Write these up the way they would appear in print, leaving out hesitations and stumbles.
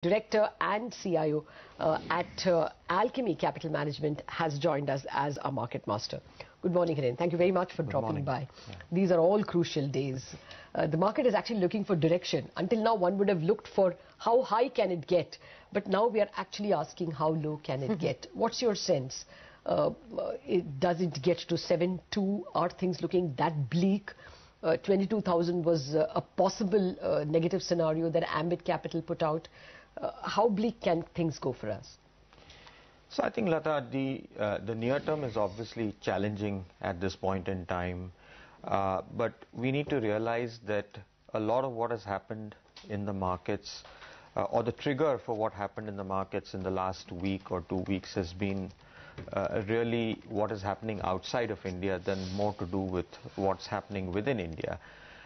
Director and CIO at Alchemy Capital Management, has joined us as our market master. Good morning, Hiren. Thank you very much for dropping by. Yeah. These are all crucial days. The market is actually looking for direction. Until now, one would have looked for how high can it get, but now we are actually asking how low can it get. What's your sense? Does it get to 7.2? Are things looking that bleak? 22,000 was a possible negative scenario that Ambit Capital put out. How bleak can things go for us? So I think, Lata, the near term is obviously challenging at this point in time, but we need to realize that a lot of what has happened in the markets, or the trigger for what happened in the markets in the last week or 2 weeks, has been really what is happening outside of India than more to do with what's happening within India.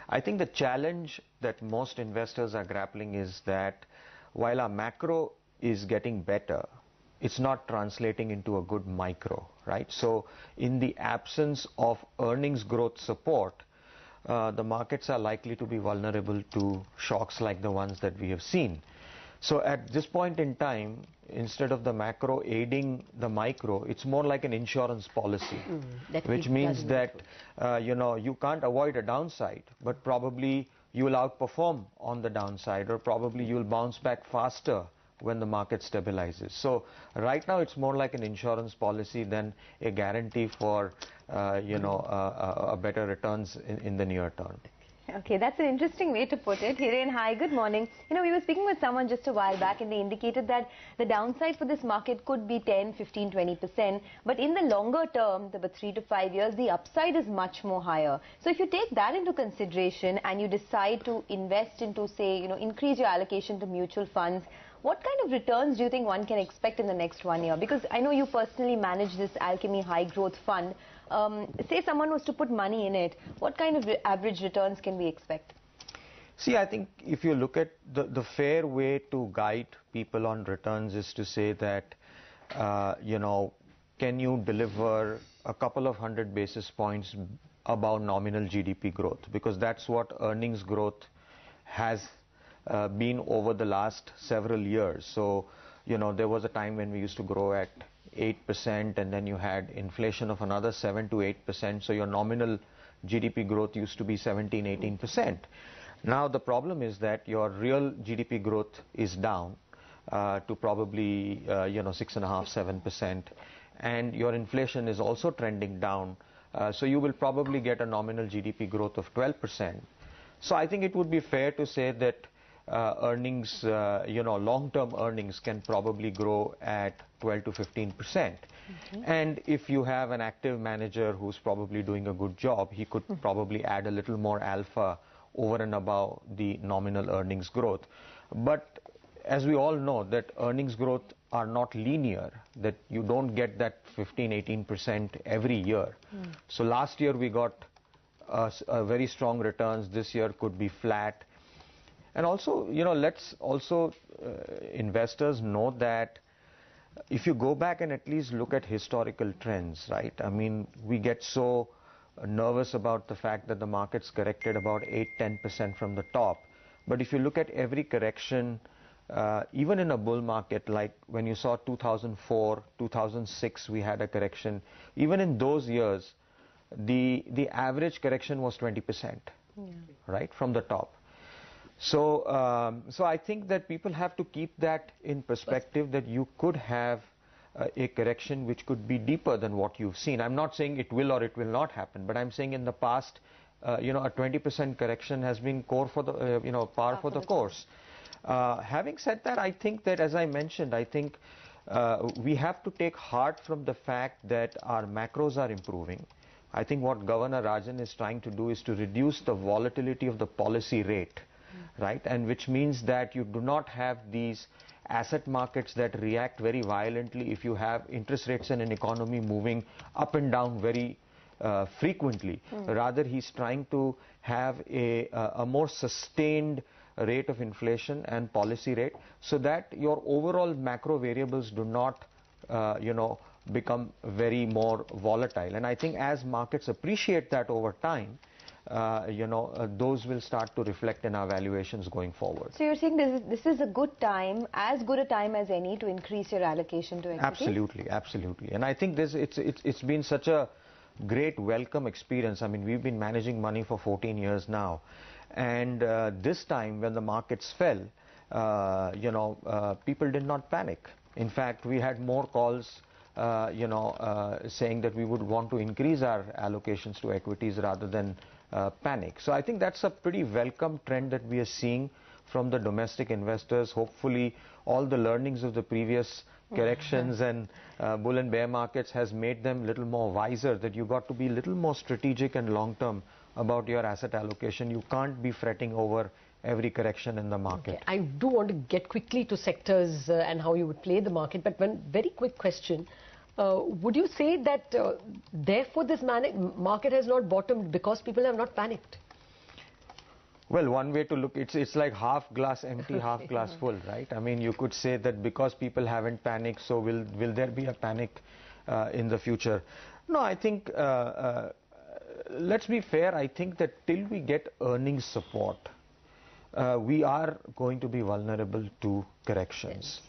I think the challenge that most investors are grappling is that while our macro is getting better, it's not translating into a good micro, right? So in the absence of earnings growth support, the markets are likely to be vulnerable to shocks like the ones that we have seen. So at this point in time, instead of the macro aiding the micro, it's more like an insurance policy, which means that you can't avoid a downside, but probably you will outperform on the downside, or probably you will bounce back faster when the market stabilizes. So right now it's more like an insurance policy than a guarantee for better returns in the near term. Okay, that's an interesting way to put it. Hiren, hi, good morning. We were speaking with someone just a while back and they indicated that the downside for this market could be 10, 15, 20%. But in the longer term, the 3 to 5 years, the upside is much more higher. So if you take that into consideration and you decide to invest into, say, increase your allocation to mutual funds, what kind of returns do you think one can expect in the next 1 year? Because I know you personally manage this Alchemy High Growth Fund. Say someone was to put money in it, what kind of average returns can we expect? See, I think if you look at the fair way to guide people on returns is to say that, can you deliver a couple of 100 basis points above nominal GDP growth? Because that's what earnings growth has been over the last several years. So, there was a time when we used to grow at 8%, and then you had inflation of another 7 to 8%. So your nominal GDP growth used to be 17, 18%. Now the problem is that your real GDP growth is down to probably 6.5%, 7%, and your inflation is also trending down. So you will probably get a nominal GDP growth of 12%. So I think it would be fair to say that earnings, long-term earnings can probably grow at 12 to 15%. And if you have an active manager who's probably doing a good job, he could probably add a little more alpha over and above the nominal earnings growth. But as we all know, that earnings growth are not linear, that you don't get that 15, 18% every year. So last year we got a very strong returns. This year could be flat. And also, let's also investors know that if you go back and at least look at historical trends, right? I mean, we get so nervous about the fact that the market's corrected about 8-10% from the top. But if you look at every correction, even in a bull market, like when you saw 2004, 2006, we had a correction. Even in those years, the average correction was 20%, right, from the top. So, I think that people have to keep that in perspective, that you could have a correction which could be deeper than what you've seen. I'm not saying it will or it will not happen, but I'm saying in the past, a 20% correction has been core for the, par for the course. Having said that, I think that, as I mentioned, I think we have to take heart from the fact that our macros are improving. I think what Governor Rajan is trying to do is to reduce the volatility of the policy rate. Right, and which means that you do not have these asset markets that react very violently if you have interest rates in an economy moving up and down very frequently. Rather, he's trying to have a more sustained rate of inflation and policy rate, so that your overall macro variables do not become very more volatile. And I think as markets appreciate that over time, those will start to reflect in our valuations going forward. So you're saying this is a good time, as good a time as any, to increase your allocation to equity? Absolutely, absolutely. And I think it's been such a great welcome experience. I mean, we've been managing money for 14 years now. And this time when the markets fell, people did not panic. In fact, we had more calls saying that we would want to increase our allocations to equities rather than panic. So I think that's a pretty welcome trend that we are seeing from the domestic investors. Hopefully all the learnings of the previous corrections and bull and bear markets has made them a little more wiser, that you got to be a little more strategic and long term about your asset allocation. You can't be fretting over every correction in the market. Okay. I do want to get quickly to sectors and how you would play the market, but one very quick question. Would you say that therefore this market has not bottomed because people have not panicked? Well, one way to look, it's like half glass empty, half glass full, right? I mean, you could say that because people haven't panicked, so will there be a panic in the future? No, I think, let's be fair, I think that till we get earnings support, we are going to be vulnerable to corrections.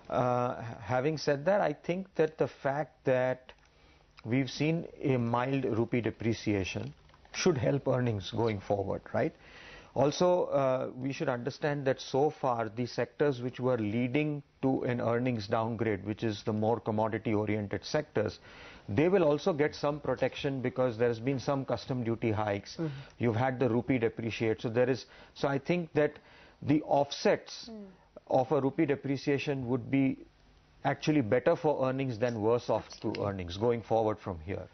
Having said that, I think that the fact that we've seen a mild rupee depreciation should help earnings going forward, right? Also, we should understand that so far the sectors which were leading to an earnings downgrade, which is the more commodity-oriented sectors, they will also get some protection because there has been some custom duty hikes. You've had the rupee depreciate. So I think that the offsets of a rupee depreciation would be actually better for earnings than worse off to earnings going forward from here.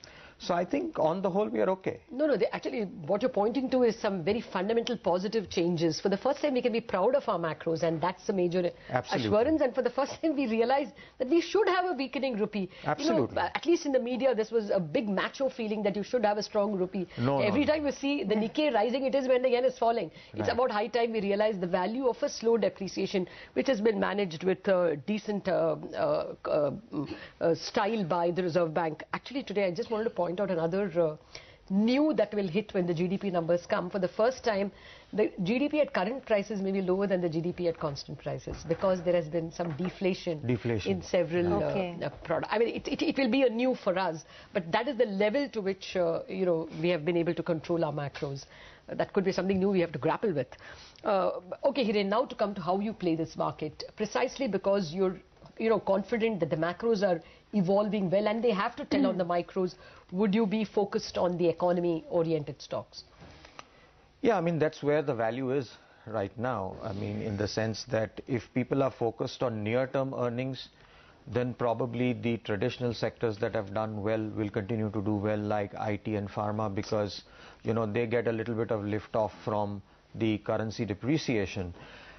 So I think on the whole we are okay. No, actually what you're pointing to is some very fundamental positive changes. For the first time we can be proud of our macros, and that's a major assurance. And for the first time we realized that we should have a weakening rupee. Absolutely. At least in the media this was a big macho feeling that you should have a strong rupee. Every time you see the Nikkei rising, it is when the yen is falling. It's about high time we realize the value of a slow depreciation, which has been managed with decent style by the Reserve Bank. Actually today I just wanted to point out another new that will hit when the GDP numbers come. For the first time, the GDP at current prices may be lower than the GDP at constant prices because there has been some deflation. In several products. I mean, it will be a new for us, but that is the level to which we have been able to control our macros. That could be something new we have to grapple with. Okay, Hiren, now to come to how you play this market, precisely because you're confident that the macros are evolving well and they have to tell on the micros. Would you be focused on the economy-oriented stocks? Yeah, I mean, that's where the value is right now. I mean, in the sense that if people are focused on near-term earnings, then probably the traditional sectors that have done well will continue to do well, like IT and pharma, because, they get a little bit of lift off from the currency depreciation.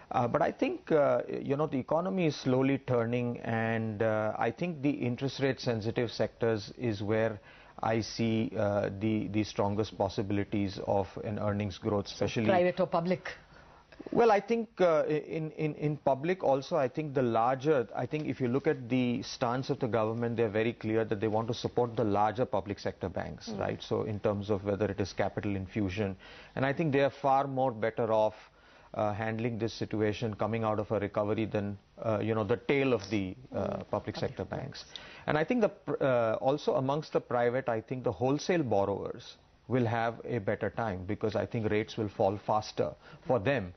But I think, the economy is slowly turning, and I think the interest rate sensitive sectors is where I see the strongest possibilities of an earnings growth, especially... So private or public? Well, I think in public also, I think if you look at the stance of the government, they're very clear that they want to support the larger public sector banks, right? So in terms of whether it is capital infusion, and I think they are far more better off handling this situation coming out of a recovery than the tail of the public sector banks. And I think also amongst the private, I think the wholesale borrowers will have a better time because I think rates will fall faster for them,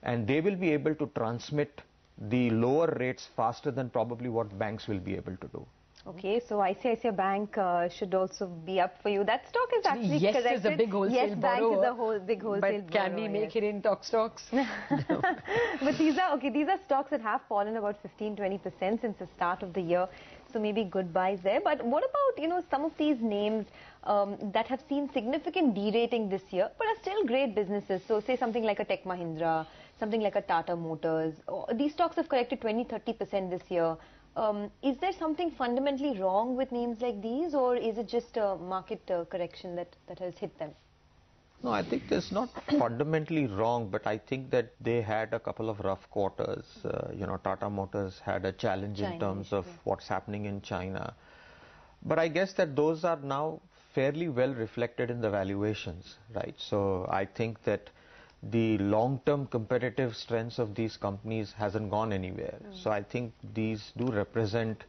and they will be able to transmit the lower rates faster than probably what banks will be able to do. Okay, so ICICI Bank should also be up for you. That stock is actually corrected. Yes, is a big wholesale borrower. Yes, Bank is a big wholesale borrower. But can we make it in talk stocks? But these are stocks that have fallen about 15-20% since the start of the year. So maybe good buys there. But what about, some of these names that have seen significant derating this year, but are still great businesses? So say something like a Tech Mahindra, something like a Tata Motors. These stocks have corrected 20-30% this year. Is there something fundamentally wrong with names like these, or is it just a market correction that has hit them? No, I think it's not fundamentally wrong, but I think that they had a couple of rough quarters. Tata Motors had a challenge in terms of what's happening in China. But I guess that those are now fairly well reflected in the valuations, right? So I think that the long-term competitive strengths of these companies hasn't gone anywhere. So I think these do represent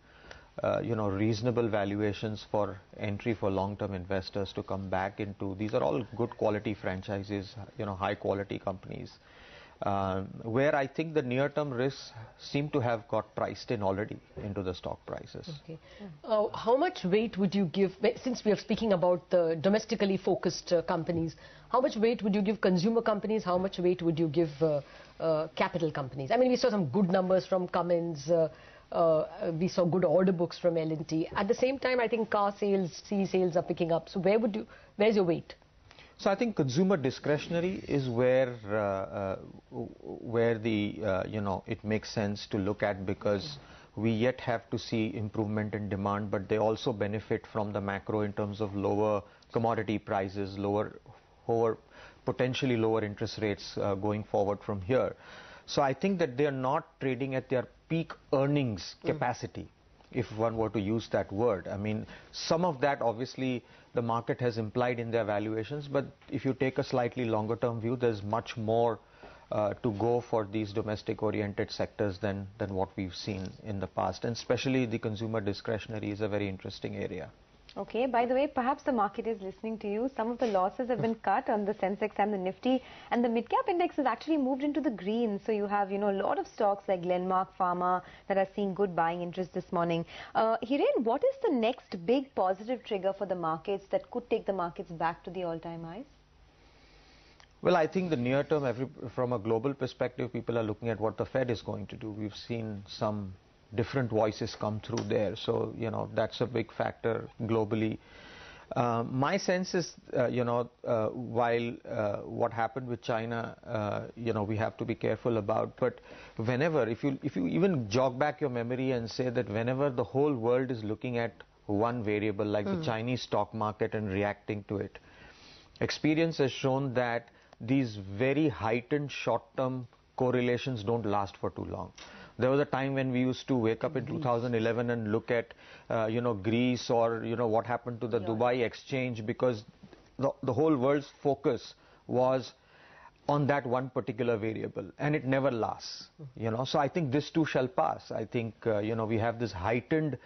reasonable valuations for entry for long-term investors to come back into. These are all good quality franchises, high quality companies, where I think the near-term risks seem to have got priced in already into the stock prices. Okay. How much weight would you give, since we are speaking about the domestically focused companies, how much weight would you give consumer companies? How much weight would you give capital companies? I mean, we saw some good numbers from Cummins. We saw good order books from L&T. At the same time, I think car sales, CE sales are picking up. So where's your weight? So I think consumer discretionary is where it makes sense to look at, because we yet have to see improvement in demand, but they also benefit from the macro in terms of lower commodity prices, potentially lower interest rates going forward from here. So I think that they are not trading at their peak earnings capacity, if one were to use that word. I mean, some of that obviously the market has implied in their valuations, but if you take a slightly longer term view, there's much more to go for these domestic oriented sectors than what we've seen in the past, and especially the consumer discretionary is a very interesting area. Okay, by the way, perhaps the market is listening to you. Some of the losses have been cut on the Sensex and the Nifty, and the mid-cap index has actually moved into the green. So you have, a lot of stocks like Glenmark Pharma that are seeing good buying interest this morning. Hiren, what is the next big positive trigger for the markets that could take the markets back to the all-time highs? Well, I think the near term, from a global perspective, people are looking at what the Fed is going to do. We've seen some different voices come through there. So, that's a big factor globally. My sense is, while what happened with China, we have to be careful about, but whenever, if you even jog back your memory and say that whenever the whole world is looking at one variable like the Chinese stock market and reacting to it, experience has shown that these very heightened short-term correlations don't last for too long. There was a time when we used to wake up in 2011 and look at, Greece or, what happened to the Dubai exchange, because the whole world's focus was on that one particular variable, and it never lasts, So I think this too shall pass. I think, we have this heightened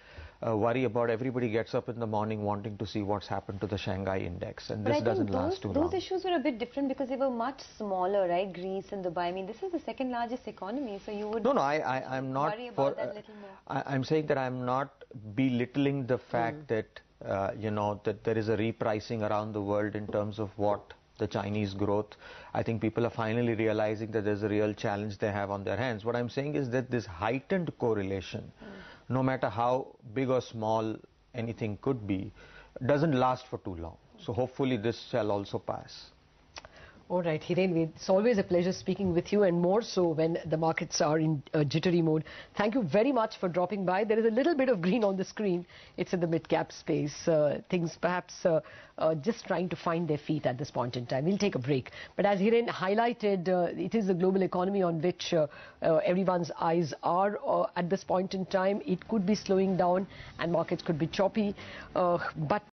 worry about everybody gets up in the morning wanting to see what's happened to the Shanghai index, and this doesn't last too long. Those issues were a bit different because they were much smaller, right? Greece and Dubai. I mean, this is the second largest economy, so you would I'm not worry about that little more. I'm saying that I'm not belittling the fact that that there is a repricing around the world in terms of what the Chinese growth. I think people are finally realizing that there's a real challenge they have on their hands. What I'm saying is that this heightened correlation, no matter how big or small anything could be, doesn't last for too long. So hopefully this shall also pass. All right, Hiren, it's always a pleasure speaking with you, and more so when the markets are in jittery mode. Thank you very much for dropping by. There is a little bit of green on the screen. It's in the mid-cap space. Things perhaps just trying to find their feet at this point in time. We'll take a break. But as Hiren highlighted, it is the global economy on which everyone's eyes are at this point in time. It could be slowing down and markets could be choppy. But